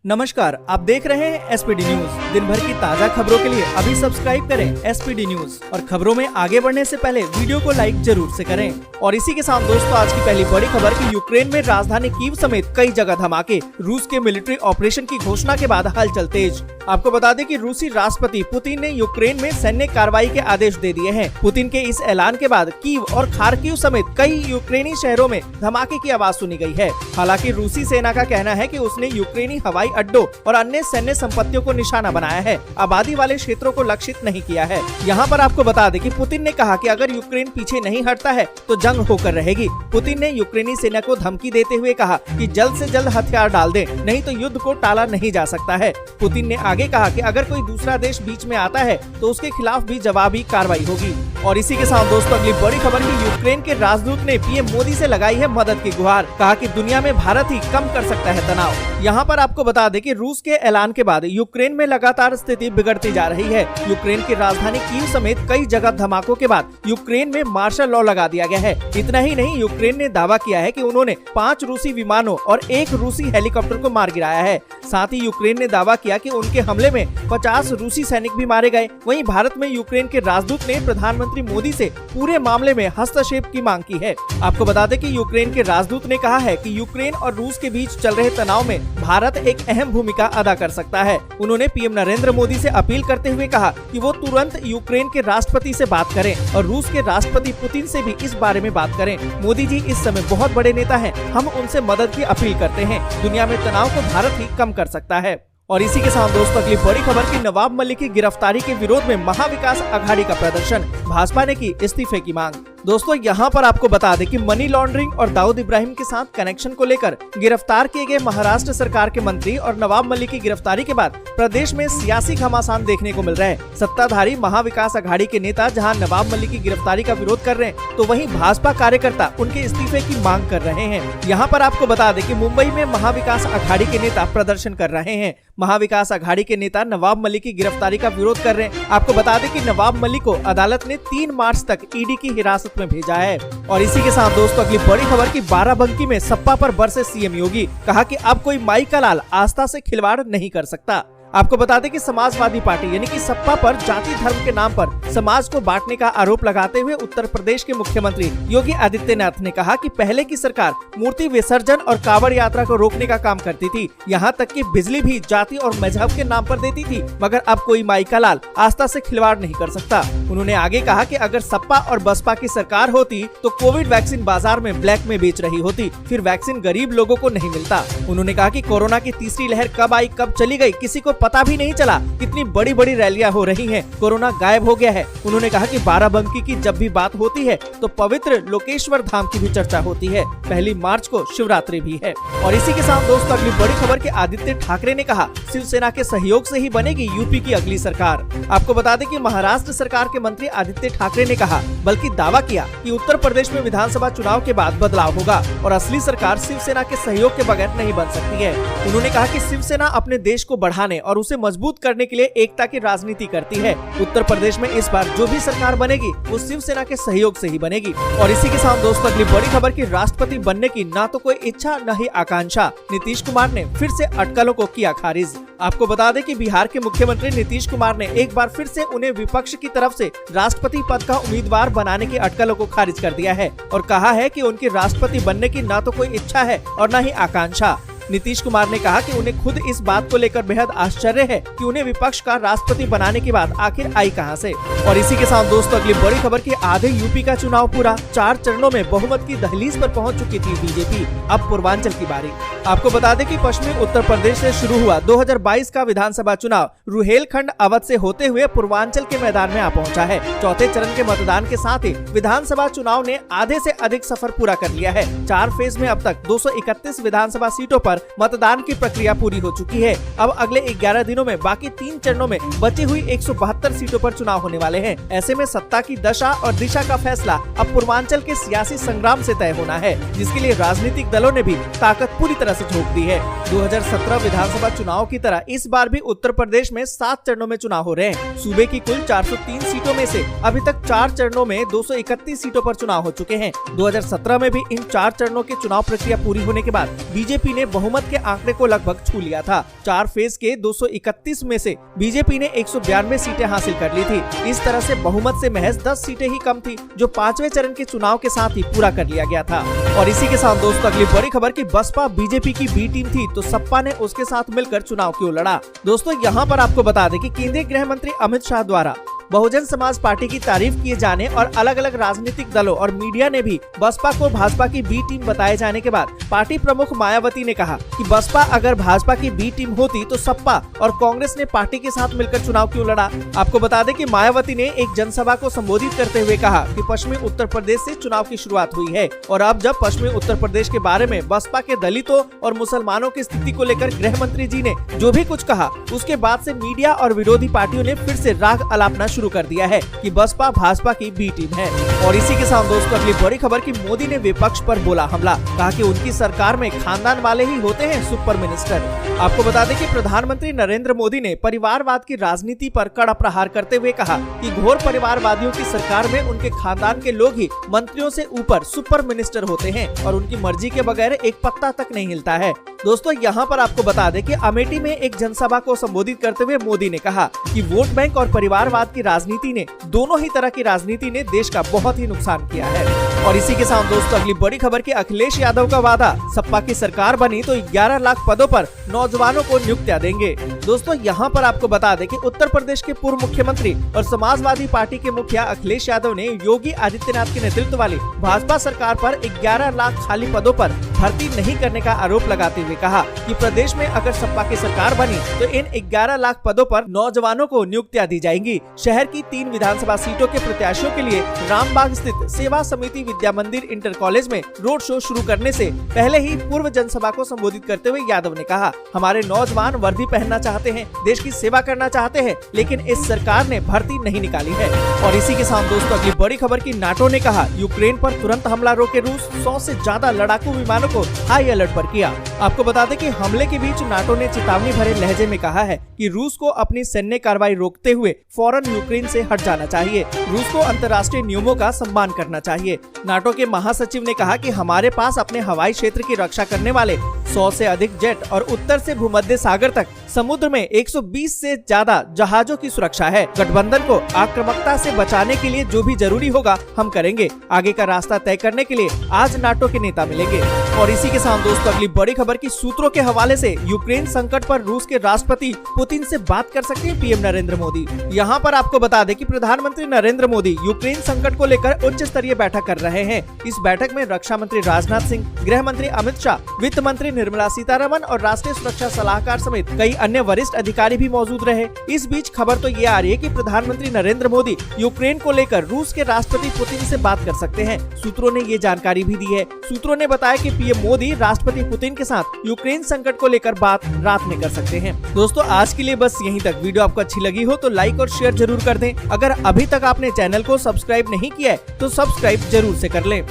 नमस्कार, आप देख रहे हैं एसपीडी न्यूज। दिन भर की ताज़ा खबरों के लिए अभी सब्सक्राइब करें एसपीडी न्यूज और खबरों में आगे बढ़ने से पहले वीडियो को लाइक जरूर से करें। और इसी के साथ दोस्तों, आज की पहली बड़ी खबर कि यूक्रेन में राजधानी कीव समेत कई जगह धमाके। रूस के मिलिट्री ऑपरेशन की घोषणा के बाद हलचल तेज। आपको बता दें कि रूसी राष्ट्रपति पुतिन ने यूक्रेन में सैन्य कार्रवाई के आदेश दे दिए हैं। पुतिन के इस ऐलान के बाद कीव और खार्किव समेत कई यूक्रेनी शहरों में धमाके की आवाज सुनी गई है। हालांकि रूसी सेना का कहना है कि उसने यूक्रेनी हवाई अड्डों और अन्य सैन्य संपत्तियों को निशाना बनाया है, आबादी वाले क्षेत्रों को लक्षित नहीं किया है। यहाँ पर आपको बता दें कि पुतिन ने कहा कि अगर यूक्रेन पीछे नहीं हटता है तो जंग होकर रहेगी। पुतिन ने यूक्रेनी सेना को धमकी देते हुए कहा कि जल्द से जल्द हथियार डाल दें, नहीं तो युद्ध को टाला नहीं जा सकता है। पुतिन ने आगे कहा कि अगर कोई दूसरा देश बीच में आता है तो उसके खिलाफ भी जवाबी कार्रवाई होगी। और इसी के साथ दोस्तों, अगली बड़ी खबर की यूक्रेन के राजदूत ने पीएम मोदी से लगाई है मदद की गुहार। कहा कि दुनिया में भारत ही कम कर सकता है तनाव। यहाँ पर आपको बता दें कि रूस के ऐलान के बाद यूक्रेन में लगातार स्थिति बिगड़ती जा रही है। यूक्रेन की राजधानी कीव समेत कई जगह धमाकों के बाद यूक्रेन में मार्शल लॉ लगा दिया गया है। इतना ही नहीं, यूक्रेन ने दावा किया है कि उन्होंने 5 रूसी विमानों और 1 रूसी हेलीकॉप्टर को मार गिराया है। साथ ही यूक्रेन ने दावा किया कि उनके हमले में 50 रूसी सैनिक भी मारे गए। वहीं भारत में यूक्रेन के राजदूत ने प्रधानमंत्री मोदी से पूरे मामले में हस्तक्षेप की मांग की है। आपको बता दें कि यूक्रेन के राजदूत ने कहा है कि यूक्रेन और रूस के बीच चल रहे तनाव में भारत एक अहम भूमिका अदा कर सकता है। उन्होंने पीएम नरेंद्र मोदी से अपील करते हुए कहा कि वो तुरंत यूक्रेन के राष्ट्रपति से बात करें और रूस के राष्ट्रपति पुतिन से भी इस बारे में बात करें। मोदी जी इस समय बहुत बड़े नेता हैं, हम उनसे मदद की अपील करते हैं। दुनिया में तनाव को भारत ही कम कर सकता है। और इसी के साथ दोस्तों, अगली बड़ी खबर की नवाब मलिक की गिरफ्तारी के विरोध में महाविकास अघाड़ी का प्रदर्शन। भाजपा ने की इस्तीफे की मांग। दोस्तों, यहाँ पर आपको बता दें कि मनी लॉन्ड्रिंग और दाऊद इब्राहिम के साथ कनेक्शन को लेकर गिरफ्तार किए गए महाराष्ट्र सरकार के मंत्री और नवाब मलिक की गिरफ्तारी के बाद प्रदेश में सियासी घमासान देखने को मिल रहा है। सत्ताधारी महाविकास अघाड़ी के नेता जहां नवाब मलिक की गिरफ्तारी का विरोध कर रहे हैं, तो वहीं भाजपा कार्यकर्ता उनके इस्तीफे की मांग कर रहे हैं। यहाँ पर आपको बता दें कि मुंबई में महाविकास अघाड़ी के नेता प्रदर्शन कर रहे हैं। महाविकास अघाड़ी के नेता नवाब मलिक की गिरफ्तारी का विरोध कर रहे हैं। आपको बता दें कि नवाब मलिक को अदालत ने 3 मार्च तक ईडी की हिरासत में भेजा है। और इसी के साथ दोस्तों, अगली बड़ी खबर की बाराबंकी में सपा पर बरसे सीएम योगी। कहा कि अब कोई माई का लाल आस्था से खिलवाड़ नहीं कर सकता। आपको बता दें कि समाजवादी पार्टी यानी कि सपा पर जाति धर्म के नाम पर समाज को बांटने का आरोप लगाते हुए उत्तर प्रदेश के मुख्यमंत्री योगी आदित्यनाथ ने कहा कि पहले की सरकार मूर्ति विसर्जन और कांवड़ यात्रा को रोकने का काम करती थी, यहाँ तक कि बिजली भी जाति और मजहब के नाम पर देती थी, मगर अब कोई माई का लाल आस्था से खिलवाड़ नहीं कर सकता। उन्होंने आगे कहा कि अगर सपा और बसपा की सरकार होती तो कोविड वैक्सीन बाजार में ब्लैक में बेच रही होती, फिर वैक्सीन गरीब लोगों को नहीं मिलता। उन्होंने कहा कि कोरोना की तीसरी लहर कब आई कब चली गई किसी को पता भी नहीं चला। कितनी बड़ी बड़ी रैलियां हो रही हैं, कोरोना गायब हो गया है। उन्होंने कहा कि बाराबंकी की जब भी बात होती है तो पवित्र लोकेश्वर धाम की भी चर्चा होती है। 1 मार्च को शिवरात्रि भी है। और इसी के साथ दोस्तों, अगली बड़ी खबर के आदित्य ठाकरे ने कहा शिवसेना के सहयोग से ही बनेगी यूपी की अगली सरकार। आपको बता दें कि महाराष्ट्र सरकार के मंत्री आदित्य ठाकरे ने कहा, बल्कि दावा किया कि उत्तर प्रदेश में विधानसभा चुनाव के बाद बदलाव होगा और असली सरकार शिवसेना के सहयोग के बगैर नहीं बन सकती है। उन्होंने कहा कि शिवसेना अपने देश को बढ़ाने और उसे मजबूत करने के लिए एकता की राजनीति करती है। उत्तर प्रदेश में इस बार जो भी सरकार बनेगी वो शिवसेना के सहयोग से ही बनेगी। और इसी के साथ दोस्तों, अगली बड़ी खबर की राष्ट्रपति बनने की ना तो कोई इच्छा न ही आकांक्षा। नीतीश कुमार ने फिर से अटकलों को किया खारिज। आपको बता दें कि बिहार के मुख्यमंत्री नीतीश कुमार ने एक बार फिर से उन्हें विपक्ष की तरफ से राष्ट्रपति पद का उम्मीदवार बनाने की अटकलों को खारिज कर दिया है और कहा है कि उनकी राष्ट्रपति बनने की ना तो कोई इच्छा है और न ही आकांक्षा। नीतीश कुमार ने कहा कि उन्हें खुद इस बात को लेकर बेहद आश्चर्य है कि उन्हें विपक्ष का राष्ट्रपति बनाने की बात आखिर आई कहां से। और इसी के साथ दोस्तों, अगली बड़ी खबर की आधे यूपी का चुनाव पूरा। 4 चरणों में बहुमत की दहलीज पर पहुंच चुकी थी बीजेपी। अब पूर्वांचल की बारी। आपको बता दें कि पश्चिमी उत्तर प्रदेश से शुरू हुआ 2022 का विधानसभा चुनाव रुहेलखंड अवध से होते हुए पूर्वांचल के मैदान में आ पहुंचा है। चौथे चरण के मतदान के साथ ही विधानसभा चुनाव ने आधे से अधिक सफर पूरा कर लिया है। 4 फेज में अब तक 231 विधानसभा सीटों पर मतदान की प्रक्रिया पूरी हो चुकी है। अब अगले 11 दिनों में बाकी 3 चरणों में बची हुई 172 सीटों पर चुनाव होने वाले हैं। ऐसे में सत्ता की दशा और दिशा का फैसला अब पूर्वांचल के सियासी संग्राम से तय होना है, जिसके लिए राजनीतिक दलों ने भी ताकत पूरी तरह से झोंक दी है। 2017 विधानसभा चुनाव की तरह इस बार भी उत्तर प्रदेश में 7 चरणों में चुनाव हो रहे हैं। सूबे की कुल 403 सीटों में से अभी तक 4 चरणों में 231 सीटों पर चुनाव हो चुके हैं। 2017 में भी इन 4 चरणों के चुनाव प्रक्रिया पूरी होने के बाद बीजेपी ने बहुमत के आंकड़े को लगभग छू लिया था। 4 फेज के 231 में से बीजेपी ने 192 सीटें हासिल कर ली थी। इस तरह से बहुमत से महज 10 सीटें ही कम थी, जो 5वें चरण के चुनाव के साथ ही पूरा कर लिया गया था। और इसी के साथ दोस्तों अगली बड़ी खबर की बसपा बीजेपी की बी टीम थी, तो सपा ने उसके साथ मिलकर चुनाव क्यों लड़ा। दोस्तों यहाँ पर आपको बता दें कि केंद्रीय गृह मंत्री अमित शाह द्वारा बहुजन समाज पार्टी की तारीफ किए जाने और अलग अलग राजनीतिक दलों और मीडिया ने भी बसपा को भाजपा की बी टीम बताए जाने के बाद पार्टी प्रमुख मायावती ने कहा कि बसपा अगर भाजपा की बी टीम होती तो सपा और कांग्रेस ने पार्टी के साथ मिलकर चुनाव क्यों लड़ा। आपको बता दें कि मायावती ने एक जनसभा को संबोधित करते हुए कहा कि पश्चिमी उत्तर प्रदेश से चुनाव की शुरुआत हुई है और अब जब पश्चिमी उत्तर प्रदेश के बारे में बसपा के दलितों और मुसलमानों की स्थिति को लेकर गृह मंत्री जी ने जो भी कुछ कहा, उसके बाद से मीडिया और विरोधी पार्टियों ने फिर से राग अलापना शुरू कर दिया है कि बसपा भाजपा की बी टीम है। और इसी के साथ दोस्तों अगली बड़ी खबर की मोदी ने विपक्ष पर बोला हमला, कहा कि उनकी सरकार में खानदान वाले ही होते हैं सुपर मिनिस्टर। आपको बता दें कि प्रधानमंत्री नरेंद्र मोदी ने परिवारवाद की राजनीति पर कड़ा प्रहार करते हुए कहा कि घोर परिवारवादियों की सरकार में उनके खानदान के लोग ही मंत्रियों से ऊपर सुपर मिनिस्टर होते हैं और उनकी मर्जी के बगैर एक पत्ता तक नहीं हिलता है। दोस्तों यहाँ पर आपको बता दें कि अमेठी में एक जनसभा को संबोधित करते हुए मोदी ने कहा कि वोट बैंक और परिवारवाद की राजनीति ने, दोनों ही तरह की राजनीति ने देश का बहुत ही नुकसान किया है। और इसी के साथ दोस्तों अगली बड़ी खबर की अखिलेश यादव का वादा, सपा की सरकार बनी तो 11 लाख पदों पर नौजवानों को नियुक्तियां देंगे। दोस्तों यहाँ पर आपको बता दें कि उत्तर प्रदेश के पूर्व मुख्यमंत्री और समाजवादी पार्टी के मुखिया अखिलेश यादव ने योगी आदित्यनाथ के नेतृत्व वाली भाजपा सरकार पर 11 लाख खाली पदों पर भर्ती नहीं करने का आरोप लगाते हुए कहा कि प्रदेश में अगर सपा की सरकार बनी तो इन 11 लाख पदों पर नौजवानों को नियुक्तियां दी जाएंगी। शहर की 3 विधानसभा सीटों के प्रत्याशियों के लिए रामबाग स्थित सेवा समिति विद्या मंदिर इंटर कॉलेज में रोड शो शुरू करने से पहले ही पूर्व जनसभा को संबोधित करते हुए यादव ने कहा, हमारे नौजवान वर्दी पहनना चाहते हैं, देश की सेवा करना चाहते हैं, लेकिन इस सरकार ने भर्ती नहीं निकाली है। और इसी के साथ दोस्तों अगली बड़ी खबर की नाटो ने कहा यूक्रेन पर तुरंत हमला रोके रूस, 100 से ज्यादा लड़ाकू विमानों को हाई अलर्ट पर किया। आपको बता दें कि हमले के बीच नाटो ने चेतावनी भरे लहजे में कहा है कि रूस को अपनी सैन्य कार्रवाई रोकते हुए फौरन यूक्रेन से हट जाना चाहिए। रूस को अंतर्राष्ट्रीय नियमों का सम्मान करना चाहिए। नाटो के महासचिव ने कहा कि हमारे पास अपने हवाई क्षेत्र की रक्षा करने वाले 100 से अधिक जेट और उत्तर से भूमध्य सागर तक समुद्र में 120 से ज्यादा जहाजों की सुरक्षा है। गठबंधन को आक्रामकता से बचाने के लिए जो भी जरूरी होगा हम करेंगे। आगे का रास्ता तय करने के लिए आज नाटो के नेता मिलेंगे। और इसी के साथ दोस्तों अगली बड़ी खबर की सूत्रों के हवाले से यूक्रेन संकट पर रूस के राष्ट्रपति पुतिन से बात कर सकते हैं पीएम नरेंद्र मोदी। यहाँ पर आपको बता दें कि प्रधानमंत्री नरेंद्र मोदी यूक्रेन संकट को लेकर उच्च स्तरीय बैठक कर रहे हैं। इस बैठक में रक्षा मंत्री राजनाथ सिंह, गृह मंत्री अमित शाह, वित्त मंत्री निर्मला सीतारमण और राष्ट्रीय सुरक्षा सलाहकार समेत कई अन्य वरिष्ठ अधिकारी भी मौजूद रहे। इस बीच खबर तो ये आ रही है कि प्रधानमंत्री नरेंद्र मोदी यूक्रेन को लेकर रूस के राष्ट्रपति पुतिन से बात कर सकते हैं। सूत्रों ने ये जानकारी भी दी है। सूत्रों ने बताया कि पीएम मोदी राष्ट्रपति पुतिन के साथ यूक्रेन संकट को लेकर बात रात में कर सकते हैं। दोस्तों आज के लिए बस यहीं तक। वीडियो आपको अच्छी लगी हो तो लाइक और शेयर जरूर कर दें। अगर अभी तक आपने चैनल को सब्सक्राइब नहीं किया है तो सब्सक्राइब जरूर से कर लें।